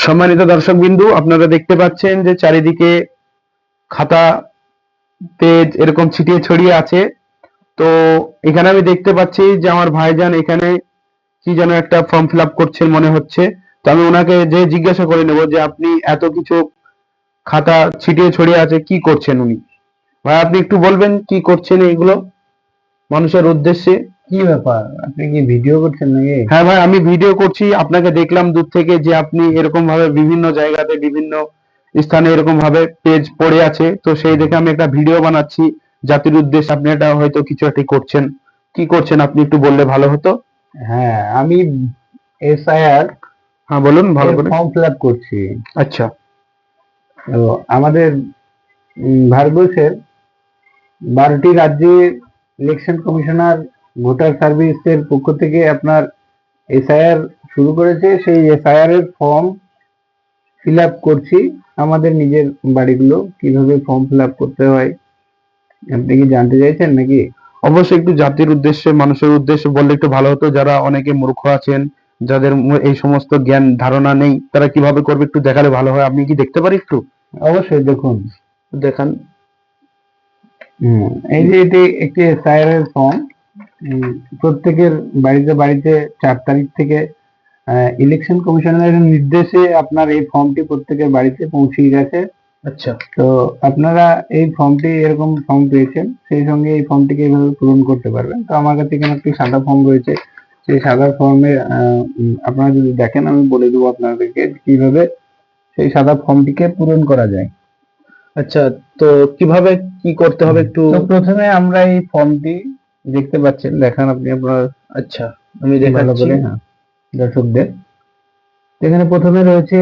সম্মানিত দর্শকবিন্দু, আপনারা দেখতে পাচ্ছেন যে চারিদিকে খাতা পেজ এরকম ছিটিয়ে ছড়িয়ে আছে। তো এখানে আমি দেখতে পাচ্ছি যে আমার ভাইজান এখানে কি যেন একটা ফর্ম ফিল আপ করছেন মনে হচ্ছে। তো আমি ওনাকে যে জিজ্ঞাসা করে নেব যে আপনি এত কিছু খাতা ছিটিয়ে ছড়িয়ে আছে কি করছেন উনি। ভাই, আপনি একটু বলবেন কি করছেন এইগুলো মানুষের উদ্দেশ্যে? কি ব্যাপার, আপনি কি ভিডিও করছেন নাকি? হ্যাঁ ভাই, আমি ভিডিও করছি। আপনাকে দেখলাম দূর থেকে যে আপনি এরকম ভাবে বিভিন্ন জায়গাতে বিভিন্ন স্থানে এরকম ভাবে পেজ পড়ে আছে, তো সেই দেখে আমি একটা ভিডিও বানাচ্ছি জাতির উদ্দেশ্যে। আপনি এটা হয়তো কিছু একটা করছেন, কি করছেন আপনি একটু বললে ভালো হতো। হ্যাঁ, আমি এসআইআর হ্যাঁ বলুন ভালো এর করে। ফর্ম ফিল আপ করছি। আচ্ছা। তো আমাদের ভারতবর্ষের 12টি রাজ্যে ইলেকশন কমিশনার ভোটার সার্ভিসের পক্ষ থেকে আপনার এসআইআর শুরু করেছে। সেই এসআইআর এর ফর্ম ফিল আপ করছি। আমাদের নিজের বাড়িগুলো কিভাবে ফর্ম ফিল আপ করতে হয় আপনি কি জানতে চাইছেন নাকি? অবশ্যই একটু জাতির উদ্দেশ্যে মানুষের উদ্দেশ্যে বললে একটু ভালো হতো। যারা অনেকে মূর্খ আছেন, যাদের এই সমস্ত জ্ঞান ধারণা নেই, তারা কিভাবে করবে একটু দেখালে ভালো হয়। আপনি কি দেখতে পারি একটু অবশ্যই দেখুন, দেখান। এই যে এটি একটি এসআইআর এর ফর্ম। প্রত্যেকের বাড়িতে বাড়িতে 4 তারিখ থেকে ইলেকশন কমিশনের নির্দেশে আপনার এই ফর্মটি প্রত্যেকের বাড়িতে পৌঁছে গেছে। আচ্ছা। তো আপনারা এই ফর্মটি এরকম ফর্ম পেয়েছেন, সেই সঙ্গে এই ফর্মটিকে এইভাবে পূরণ করতে পারবেন। তো আমার কাছে এখানে একটি সাদা ফর্ম রয়েছে। সেই সাদা ফর্মে আপনারা যদি দেখেন, আমি বলে দেবো আপনাদেরকে কিভাবে সেই সাদা ফর্মটিকে পূরণ করা যায়। আচ্ছা, তো কিভাবে কি করতে হবে একটু। তো প্রথমে আমরা এই ফর্মটি দেখতে পাচ্ছেন, দেখান আপনি আপনার। আচ্ছা, আমি ভালো দেখাচ্ছি। করে, হ্যাঁ, দর্শকদের। এখানে প্রথমে রয়েছে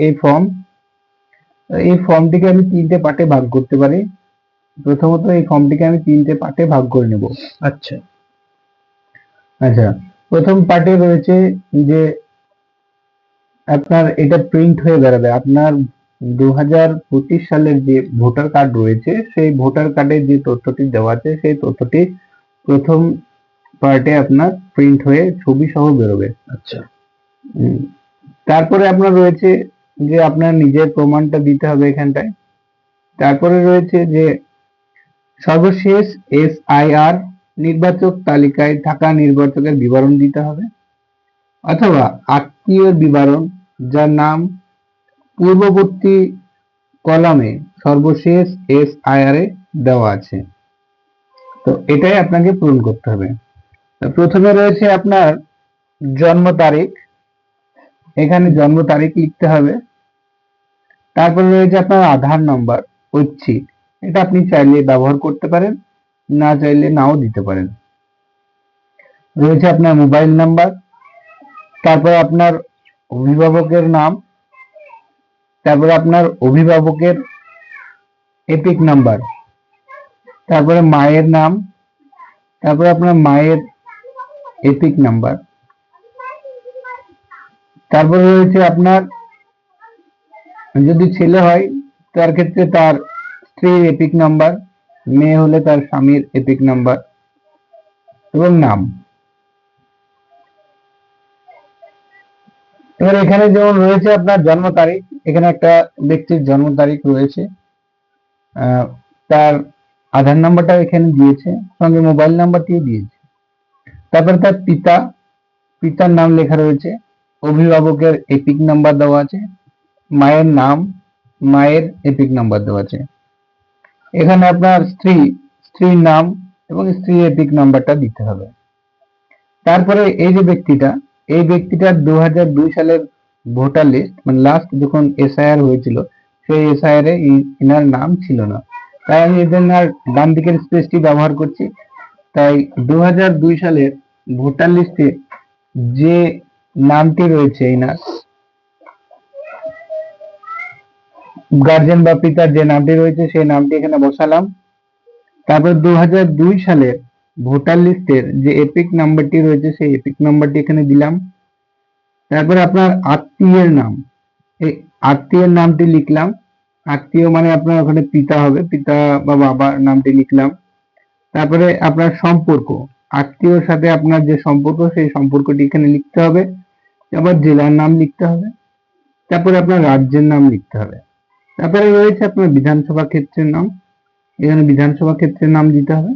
এই ফর্ম। এই ফর্মটিকে আমি 3টে পার্টে ভাগ করতে পারি। প্রথমত এই ফর্মটিকে আমি 3টে পার্টে ভাগ করে নেব। আচ্ছা। আচ্ছা, প্রথম পার্টে রয়েছে যে আপনার এটা প্রিন্ট হয়ে বেরোবে। আপনার 2025 সালের যে ভোটার কার্ড রয়েছে, সেই ভোটার কার্ডে যে তথ্যটি দেওয়া আছে, সেই তথ্যটি প্রথম পার্টে আপনার প্রিন্ট হয়ে ছবি সহ বেরোবে। আচ্ছা। তারপরে আপনার রয়েছে যে আপনার নিজের প্রমাণটা দিতে হবে এখানটায়। তারপরে রয়েছে যে সর্বশেষ এসআইআর নির্বাচক তালিকায় থাকা নির্বাচকের বিবরণ দিতে হবে, অথবা আত্মীয় বিবরণ যার নাম পূর্ববর্তী কলামে সর্বশেষ এসআইআর এ দেওয়া আছে। তো এটাই আপনাকে পূরণ করতে হবে। প্রথমে রয়েছে আপনার জন্ম তারিখ। এখানে জন্ম তারিখ লিখতে হবে। তারপরে রয়েছে আপনার আধার নাম্বার ঐচ্ছিক। এটা আপনি চাইলে ব্যবহার করতে পারেন, না চাইলে নাও দিতে পারেন। রয়েছে আপনার মোবাইল নাম্বার, তারপরে আপনার অভিভাবকের নাম, তারপরে আপনার অভিভাবকের এপিক নাম্বার, তারপরে মায়ের নাম, তারপরে আপনার মায়ের এপিক নাম্বার, তারপরে রয়েছে আপনার যদি ছেলে হয় তার ক্ষেত্রে তার স্ত্রীর এপিক নাম্বার, মেয়ে হলে তার স্বামীর এপিক নাম্বার এবং নাম। এবার এখানে যেমন রয়েছে আপনার জন্ম তারিখ, এখানে একটা ব্যক্তির জন্ম তারিখ রয়েছে, তার আধার নাম্বারটা এখানে দিয়েছে, সঙ্গে মোবাইল নাম্বারটিও দিয়েছে। তারপরে তার পিতার নাম লেখা রয়েছে, অভিভাবকের এপিক নাম্বার দেওয়া আছে, মায়ের নাম, মায়ের এপিক নাম্বার দেওয়া আছে। এখানে আপনার স্ত্রীর নাম এবং স্ত্রীর এপিক নাম্বারটা দিতে হবে। তারপরে এই যে এই ব্যক্তিটার 2002 সালের ভোটার লিস্ট, মানে লাস্ট যখন এসআইআর হয়েছিল, সেই এসআইআর এ ইনার নাম ছিল না, তাই আমি এদের ডান দিকের স্পেসটি ব্যবহার করছি। তাই 2002 সালের ভোটার লিস্টে যে নামটি রয়েছে ইনার, গার্জেন বা পিতার যে নামটি রয়েছে সেই নামটি এখানে বসালাম। তারপর 2002 সালের ভোটার লিস্টের যে এপিক নাম্বারটি রয়েছে সেই এপিক নাম্বারটি এখানে দিলাম। তারপর আপনার আত্মীয়ের নাম, এই আত্মীয়ের নামটি লিখলাম। আত্মীয় মানে আপনার ওখানে পিতা হবে, পিতা বা বাবার নামটি লিখলাম। তারপরে আপনার সম্পর্ক, আত্মীয়র সাথে আপনার যে সম্পর্ক সেই সম্পর্কটি এখানে লিখতে হবে। আবার জেলার নাম লিখতে হবে। তারপরে আপনার রাজ্যের নাম লিখতে হবে। তারপরে রয়েছে আপনার বিধানসভা ক্ষেত্রের নাম, এখানে বিধানসভা ক্ষেত্রের নাম দিতে হবে।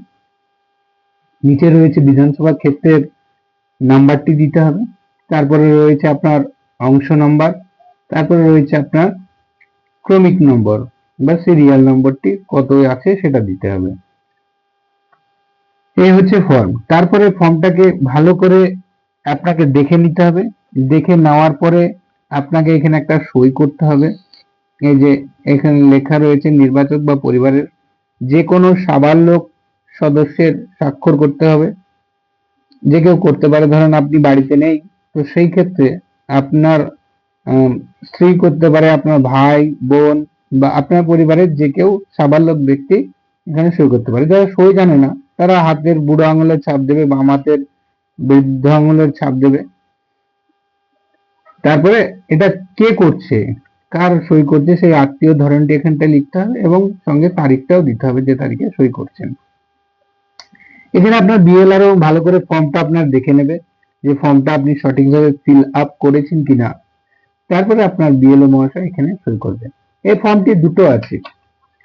নিচে রয়েছে বিধানসভা ক্ষেত্রের নাম্বারটি দিতে হবে। তারপরে রয়েছে আপনার অংশ নাম্বার, তারপরে রয়েছে আপনার ক্রমিক নম্বর বা সিরিয়াল নম্বরটি কত আছে সেটা দিতে হবে। এই হচ্ছে ফর্ম। তারপরে ফর্মটাকে ভালো করে আপনাকে দেখে নিতে হবে। দেখে নেওয়ার পরে আপনাকে এখানে একটা সই করতে হবে। এই যে এখানে লেখা রয়েছে নির্বাচক বা পরিবারের যে কোনো সাবালক সদস্যের স্বাক্ষর করতে হবে। যে কেউ করতে পারে, ধরেন আপনি বাড়িতে নেই, তো সেই ক্ষেত্রে আপনার স্ত্রী করতে পারে, আপনার ভাই বোন বা আপনার পরিবারের যে কেউ সাবালক ব্যক্তি এখানে সই করতে পারে। যারা সই জানে না তারা হাতের বুড়ো আঙুলের ছাপ দেবে, বাম হাতের বৃদ্ধ আঙুলের ছাপ দেবে। তারপরে এটা কে করছে, কার সই করছে সেই আত্মীয় ধরনটি এখানটায় লিখতে হবে এবং সঙ্গে তারিখটাও দিতে হবে যে তারিখে সই করছেন। এখানে আপনার বিএলআরও ভালো করে ফর্মটা আপনার দেখে নেবে যে ফর্মটা আপনি সঠিকভাবে ফিল আপ করেছেন কিনা। তারপরে আপনার বিএলও মহাশয় এখানে সই করবে। এই ফর্মটি দুটো আছে,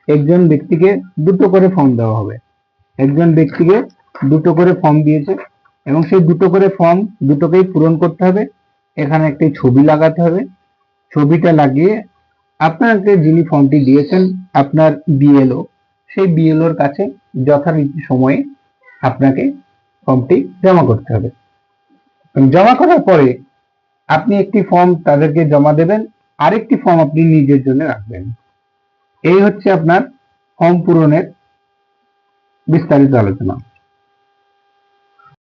একজন ব্যক্তিকে দুটো করে ফর্ম দেওয়া হবে। একজন ব্যক্তিকে দুটো করে ফর্ম দিয়েছে এবং সেই দুটো করে ফর্ম দুটোকেই পূরণ করতে হবে। এখানে একটি ছবি লাগাতে হবে। ছবিটা লাগিয়ে আপনাকে যিনি ফর্মটি দিয়েছেন আপনার বিএলও, সেই বিএলওর কাছে যথারীতি সময়ে আপনাকে ফর্মটি জমা করতে হবে। জমা করার পরে আপনি একটি ফর্ম তাদেরকে জমা দেবেন, আরেকটি ফর্ম আপনি নিজের জন্য রাখবেন। এই হচ্ছে আপনার ফর্ম পূরণের বিস্তারিত আলোচনা।